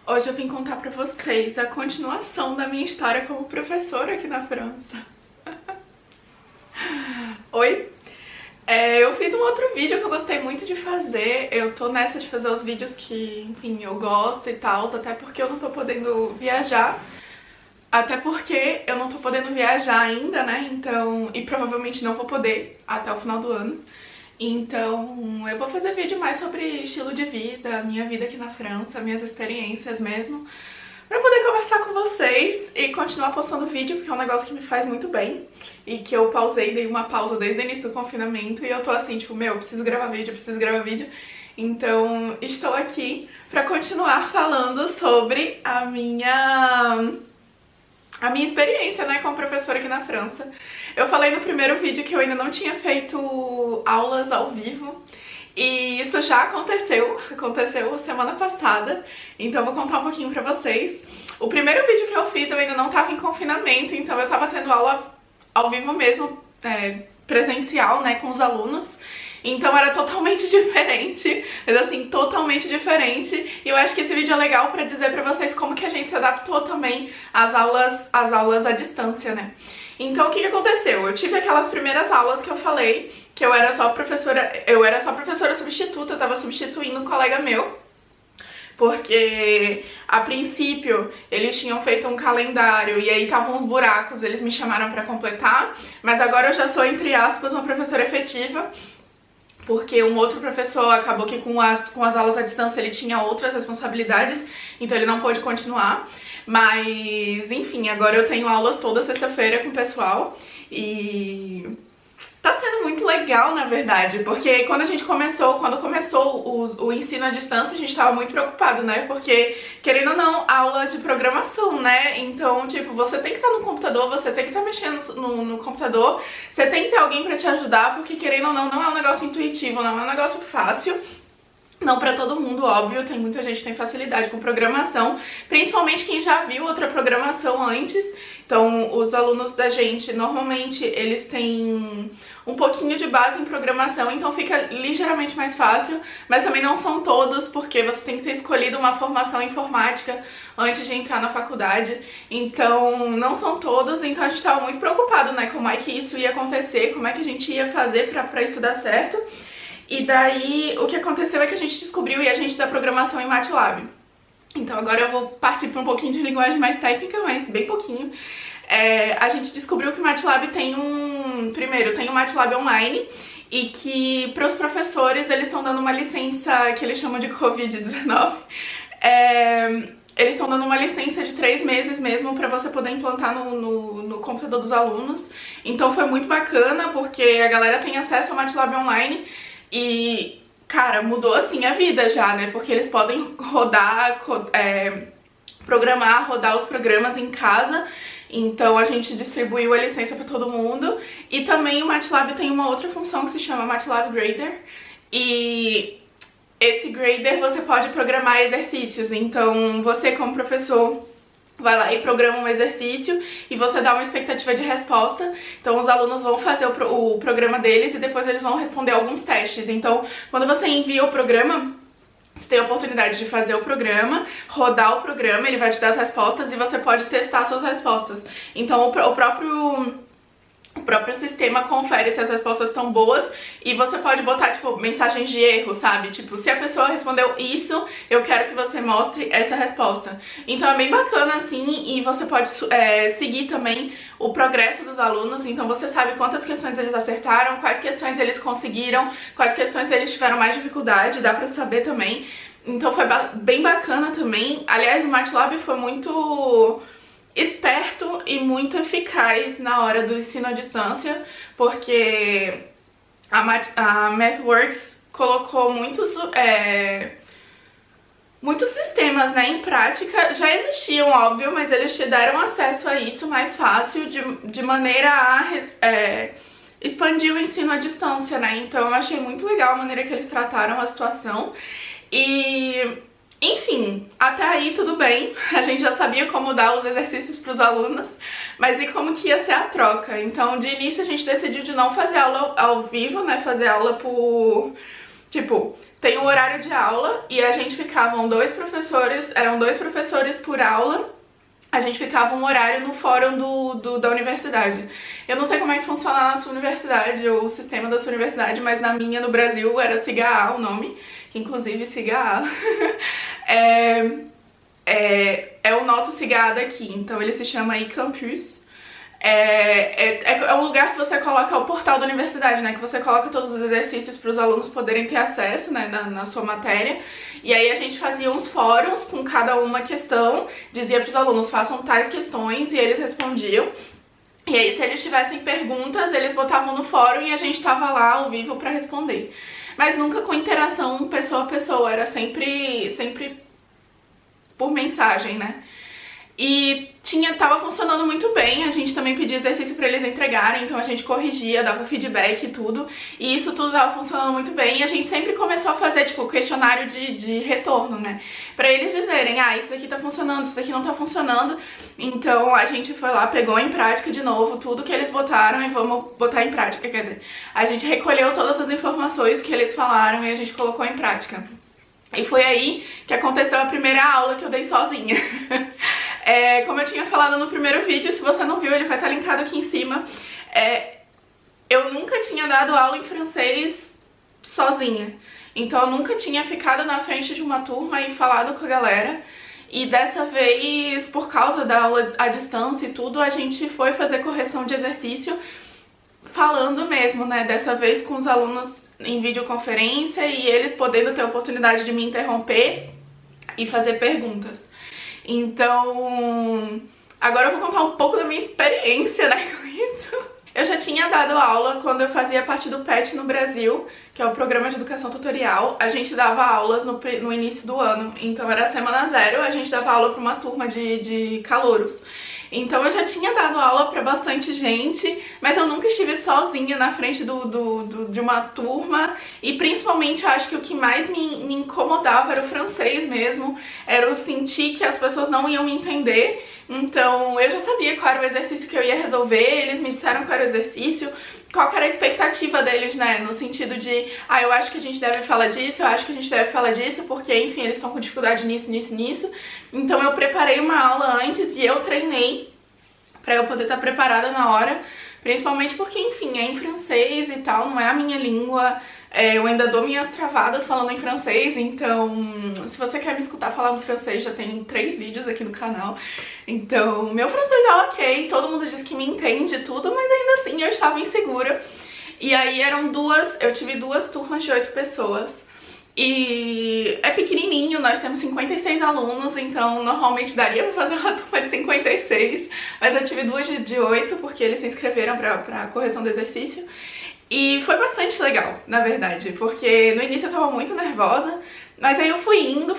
Hoje eu vim contar pra vocês a continuação da minha história como professora aqui na França. Oi? Eu fiz um outro vídeo que eu gostei muito de fazer. Eu tô nessa de fazer os vídeos que, enfim, eu gosto e tal, até porque eu não tô podendo viajar. Até porque eu não tô podendo viajar ainda, né? Então, e provavelmente não vou poder até o final do ano. Então, eu vou fazer vídeo mais sobre estilo de vida, minha vida aqui na França, minhas experiências mesmo, pra poder conversar com vocês e continuar postando vídeo, porque é um negócio que me faz muito bem e que eu dei uma pausa desde o início do confinamento e eu tô assim, tipo, meu, preciso gravar vídeo. Então, estou aqui pra continuar falando sobre a minha experiência, né, como professora aqui na França. Eu falei no primeiro vídeo que eu ainda não tinha feito aulas ao vivo, e isso já aconteceu semana passada, então eu vou contar um pouquinho pra vocês. O primeiro vídeo que eu fiz eu ainda não tava em confinamento, então eu tava tendo aula ao vivo mesmo, presencial, né, com os alunos. Então era totalmente diferente, mas assim, totalmente diferente. E eu acho que esse vídeo é legal pra dizer pra vocês como que a gente se adaptou também às aulas à distância, né? Então o que aconteceu? Eu tive aquelas primeiras aulas que eu falei que eu era só professora substituta, eu tava substituindo um colega meu. Porque a princípio eles tinham feito um calendário e aí estavam uns buracos, eles me chamaram pra completar, mas agora eu já sou, entre aspas, uma professora efetiva. Porque um outro professor acabou que com as aulas à distância ele tinha outras responsabilidades, então ele não pôde continuar. Mas, enfim, agora eu tenho aulas toda sexta-feira com o pessoal e tá sendo muito legal, na verdade, porque quando começou o ensino à distância, a gente tava muito preocupado, né? Porque, querendo ou não, aula de programação, né? Então, tipo, você tem que estar no computador, você tem que estar mexendo no computador, você tem que ter alguém pra te ajudar, porque, querendo ou não, não é um negócio intuitivo, não é um negócio fácil. Não pra todo mundo, óbvio, tem muita gente que tem facilidade com programação, principalmente quem já viu outra programação antes. Então, os alunos da gente, normalmente, eles têm um pouquinho de base em programação, então fica ligeiramente mais fácil, mas também não são todos, porque você tem que ter escolhido uma formação informática antes de entrar na faculdade. Então, não são todos, então a gente estava muito preocupado, né, como é que isso ia acontecer, como é que a gente ia fazer pra isso dar certo. E daí, o que aconteceu é que a gente descobriu e a gente dá programação em MATLAB. Então agora eu vou partir para um pouquinho de linguagem mais técnica, mas bem pouquinho. A gente descobriu que o MATLAB tem Primeiro, tem o MATLAB online, e que para os professores eles estão dando uma licença que eles chamam de Covid-19. Eles estão dando uma licença de 3 meses mesmo para você poder implantar no computador dos alunos. Então foi muito bacana, porque a galera tem acesso ao MATLAB online. E, cara, mudou assim a vida já, né? Porque eles podem rodar os programas em casa. Então a gente distribuiu a licença para todo mundo. E também o MATLAB tem uma outra função que se chama MATLAB Grader. E esse grader você pode programar exercícios. Então você, como professor, vai lá e programa um exercício e você dá uma expectativa de resposta. Então os alunos vão fazer o programa deles e depois eles vão responder alguns testes. Então, quando você envia o programa, você tem a oportunidade de fazer o programa, rodar o programa, ele vai te dar as respostas e você pode testar suas respostas. Então o próprio sistema confere se as respostas estão boas e você pode botar, tipo, mensagens de erro, sabe? Tipo, se a pessoa respondeu isso, eu quero que você mostre essa resposta. Então é bem bacana, assim, e você pode seguir também o progresso dos alunos. Então você sabe quantas questões eles acertaram, quais questões eles conseguiram, quais questões eles tiveram mais dificuldade, dá pra saber também. Então foi bem bacana também. Aliás, o MATLAB foi muito esperto e muito eficaz na hora do ensino à distância, porque a MathWorks colocou muitos sistemas, né, em prática. Já existiam, óbvio, mas eles te deram acesso a isso mais fácil, de maneira a expandir o ensino à distância, né? Então eu achei muito legal a maneira que eles trataram a situação. E, enfim, até aí tudo bem, a gente já sabia como dar os exercícios para os alunos, mas e como que ia ser a troca? Então, de início a gente decidiu de não fazer aula ao vivo, né, fazer aula por Tipo, tem o horário de aula e a gente ficavam eram dois professores por aula. A gente ficava um horário no fórum da universidade. Eu não sei como é que funciona na sua universidade, ou o sistema da sua universidade, mas na minha, no Brasil, era SIGA-A o nome, que inclusive SIGA-A é o nosso SIGA-A daqui, então ele se chama eCampus. É um lugar que você coloca o portal da universidade, né? Que você coloca todos os exercícios para os alunos poderem ter acesso, né, na sua matéria. E aí a gente fazia uns fóruns com cada uma questão, dizia para os alunos, façam tais questões, e eles respondiam. E aí, se eles tivessem perguntas, eles botavam no fórum e a gente tava lá ao vivo para responder. Mas nunca com interação pessoa a pessoa, era sempre por mensagem, né? E tava funcionando muito bem, a gente também pedia exercício para eles entregarem, então a gente corrigia, dava feedback e tudo, e isso tudo tava funcionando muito bem, e a gente sempre começou a fazer, tipo, questionário de retorno, né, pra eles dizerem, isso daqui tá funcionando, isso daqui não tá funcionando, então a gente foi lá, pegou em prática de novo tudo que eles botaram e vamos botar em prática, quer dizer, a gente recolheu todas as informações que eles falaram e a gente colocou em prática. E foi aí que aconteceu a primeira aula que eu dei sozinha. Como eu tinha falado no primeiro vídeo, se você não viu, ele vai estar linkado aqui em cima. Eu nunca tinha dado aula em francês sozinha. Então eu nunca tinha ficado na frente de uma turma e falado com a galera. E dessa vez, por causa da aula à distância e tudo, a gente foi fazer correção de exercício falando mesmo, né? Dessa vez com os alunos em videoconferência e eles podendo ter a oportunidade de me interromper e fazer perguntas. Então, agora eu vou contar um pouco da minha experiência, né, com isso. Eu já tinha dado aula quando eu fazia parte do PET no Brasil, que é o Programa de Educação Tutorial. A gente dava aulas no início do ano, então era semana zero, a gente dava aula para uma turma de calouros. Então eu já tinha dado aula para bastante gente, mas eu nunca estive sozinha na frente de uma turma, e principalmente eu acho que o que mais me incomodava era o francês mesmo, era o sentir que as pessoas não iam me entender. Então eu já sabia qual era o exercício que eu ia resolver, eles me disseram qual era o exercício, qual que era a expectativa deles, né, no sentido de, eu acho que a gente deve falar disso, eu acho que a gente deve falar disso, porque, enfim, eles estão com dificuldade nisso. Então eu preparei uma aula antes e eu treinei pra eu poder estar preparada na hora, principalmente porque, enfim, é em francês e tal, não é a minha língua, eu ainda dou minhas travadas falando em francês, então se você quer me escutar falando francês, já tem 3 vídeos aqui no canal, então meu francês é ok, todo mundo diz que me entende tudo, mas ainda assim eu estava insegura, e aí eu tive 2 turmas de 8 pessoas, e é pequenininho, nós temos 56 alunos, então normalmente daria pra fazer uma turma de 56, mas eu tive 2 de 8 porque eles se inscreveram pra correção do exercício. E foi bastante legal, na verdade, porque no início eu tava muito nervosa, mas aí eu fui indo,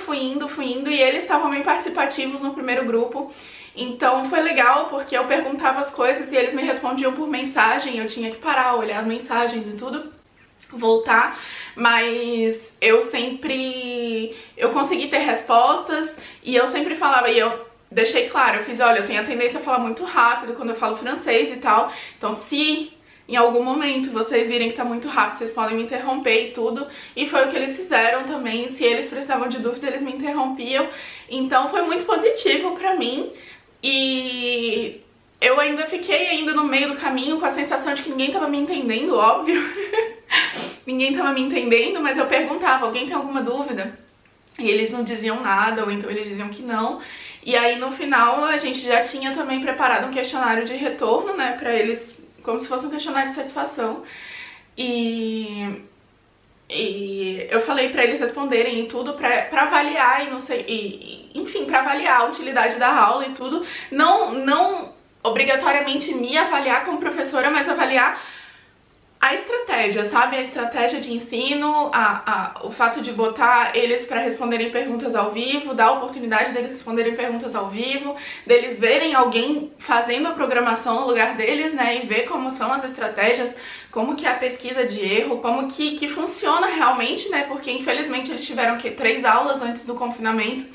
e eles estavam bem participativos no primeiro grupo. Então foi legal porque eu perguntava as coisas e eles me respondiam por mensagem, eu tinha que parar, olhar as mensagens e tudo, voltar, mas eu consegui ter respostas e eu sempre falava, e eu deixei claro, eu fiz, olha, eu tenho a tendência a falar muito rápido quando eu falo francês e tal, então se em algum momento vocês virem que tá muito rápido, vocês podem me interromper e tudo, e foi o que eles fizeram também, se eles precisavam de dúvida, eles me interrompiam, então foi muito positivo pra mim, e eu ainda fiquei no meio do caminho com a sensação de que ninguém tava me entendendo, óbvio, ninguém tava me entendendo, mas eu perguntava, alguém tem alguma dúvida? E eles não diziam nada, ou então eles diziam que não, e aí no final a gente já tinha também preparado um questionário de retorno, né, pra eles, como se fosse um questionário de satisfação, e eu falei pra eles responderem e tudo pra avaliar, e não sei, enfim, pra avaliar a utilidade da aula e tudo, não obrigatoriamente me avaliar como professora, mas avaliar a estratégia, sabe? A estratégia de ensino, o fato de botar eles para responderem perguntas ao vivo, dar a oportunidade deles responderem perguntas ao vivo, deles verem alguém fazendo a programação no lugar deles, né? E ver como são as estratégias, como que é a pesquisa de erro, como que funciona realmente, né? Porque infelizmente eles tiveram 3 aulas antes do confinamento,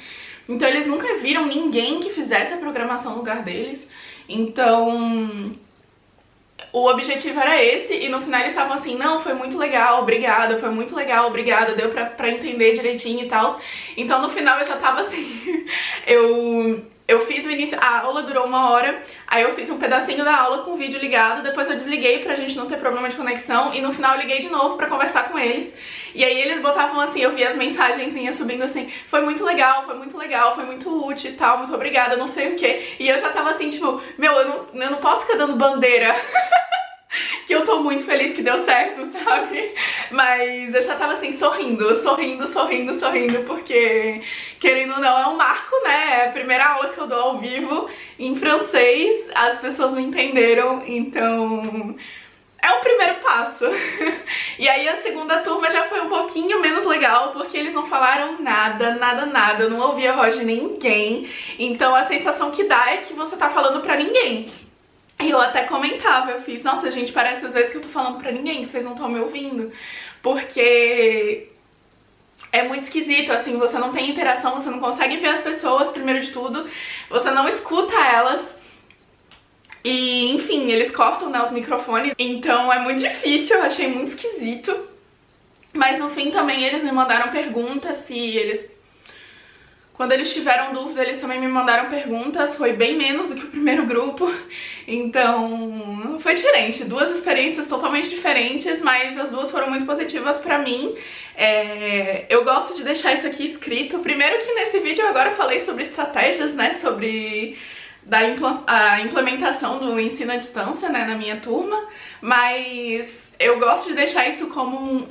então eles nunca viram ninguém que fizesse a programação no lugar deles. Então o objetivo era esse, e no final eles estavam assim, não, foi muito legal, obrigada, foi muito legal, obrigada, deu pra entender direitinho e tal. Então no final eu já tava assim, eu fiz o início, a aula durou 1 hora, aí eu fiz um pedacinho da aula com o vídeo ligado, depois eu desliguei pra gente não ter problema de conexão, e no final eu liguei de novo pra conversar com eles. E aí eles botavam assim, eu via as mensagenzinhas subindo assim, foi muito legal, foi muito legal, foi muito útil e tal, muito obrigada, não sei o que. E eu já tava assim, tipo, meu, eu não posso ficar dando bandeira que eu tô muito feliz que deu certo, sabe? Mas eu já tava assim, sorrindo, porque, querendo ou não, é um marco, né? É a primeira aula que eu dou ao vivo em francês, as pessoas me entenderam, então é o primeiro passo. E aí a segunda turma já foi um pouquinho menos legal, porque eles não falaram nada, eu não ouvi a voz de ninguém, então a sensação que dá é que você tá falando pra ninguém. E eu até comentava, eu fiz, nossa gente, parece às vezes que eu tô falando pra ninguém, que vocês não estão me ouvindo, porque é muito esquisito, assim, você não tem interação, você não consegue ver as pessoas, primeiro de tudo, você não escuta elas, e enfim, eles cortam, né, os microfones, então é muito difícil, eu achei muito esquisito, mas no fim também eles me mandaram perguntas, se eles... Quando eles tiveram dúvida, eles também me mandaram perguntas, foi bem menos do que o primeiro grupo, então foi diferente, 2 experiências totalmente diferentes, mas as 2 foram muito positivas pra mim. Eu gosto de deixar isso aqui escrito, primeiro que nesse vídeo eu agora falei sobre estratégias, né, sobre a implementação do ensino à distância, né, na minha turma, mas eu gosto de deixar isso como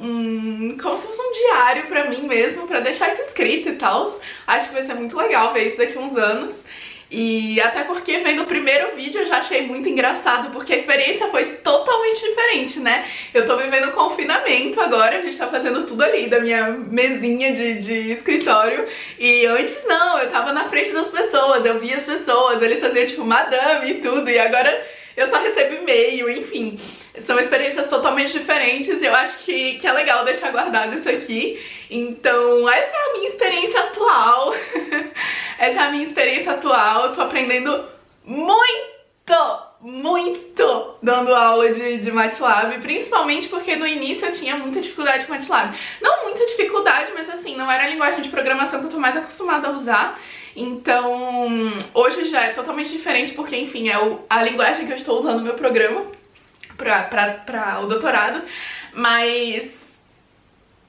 como se fosse um diário pra mim mesmo, pra deixar isso escrito e tal. Acho que vai ser muito legal ver isso daqui a uns anos. E até porque vendo o primeiro vídeo eu já achei muito engraçado, porque a experiência foi totalmente diferente, né? Eu tô vivendo confinamento agora, a gente tá fazendo tudo ali da minha mesinha de escritório. E antes não, eu tava na frente das pessoas, eu via as pessoas, eles faziam tipo madame e tudo, e agora eu só recebo e-mail, enfim. São experiências totalmente diferentes e eu acho que é legal deixar guardado isso aqui. Então, essa é a minha experiência atual. Essa é a minha experiência atual. Eu tô aprendendo muito dando aula de MATLAB, principalmente porque no início eu tinha muita dificuldade com MATLAB. Não muita dificuldade, mas assim, não era a linguagem de programação que eu tô mais acostumada a usar. Então, hoje já é totalmente diferente porque, enfim, é a linguagem que eu estou usando no meu programa para o doutorado, mas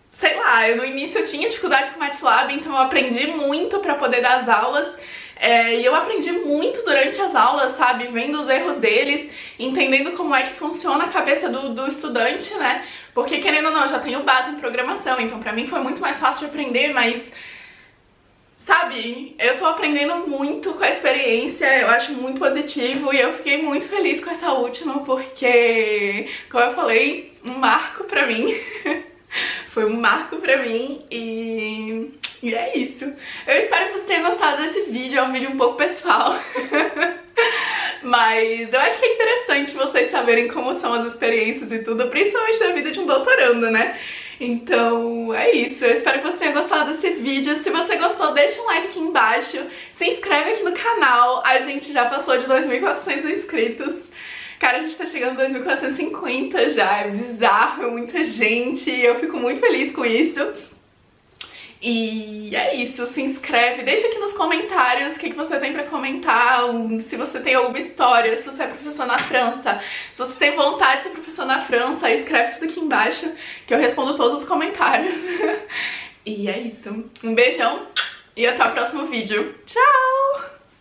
sei lá, no início eu tinha dificuldade com MATLAB, então eu aprendi muito para poder dar as aulas, e eu aprendi muito durante as aulas, sabe, vendo os erros deles, entendendo como é que funciona a cabeça do estudante, né, porque querendo ou não, eu já tenho base em programação, então pra mim foi muito mais fácil de aprender, mas... Sabe, eu tô aprendendo muito com a experiência, eu acho muito positivo e eu fiquei muito feliz com essa última porque, como eu falei, um marco pra mim. Foi um marco pra mim e é isso. Eu espero que você tenha gostado desse vídeo, é um vídeo um pouco pessoal. Mas eu acho que é interessante vocês saberem como são as experiências e tudo, principalmente da vida de um doutorando, né? Então é isso, eu espero que você tenha gostado desse vídeo. Se você gostou, deixa um like aqui embaixo, se inscreve aqui no canal, a gente já passou de 2.400 inscritos. Cara, a gente tá chegando em 2.450 já, é bizarro, é muita gente, eu fico muito feliz com isso. E é isso, se inscreve, deixa aqui nos comentários o que você tem pra comentar, se você tem alguma história, se você é professor na França, se você tem vontade de ser professor na França, escreve tudo aqui embaixo que eu respondo todos os comentários. E é isso, um beijão e até o próximo vídeo. Tchau!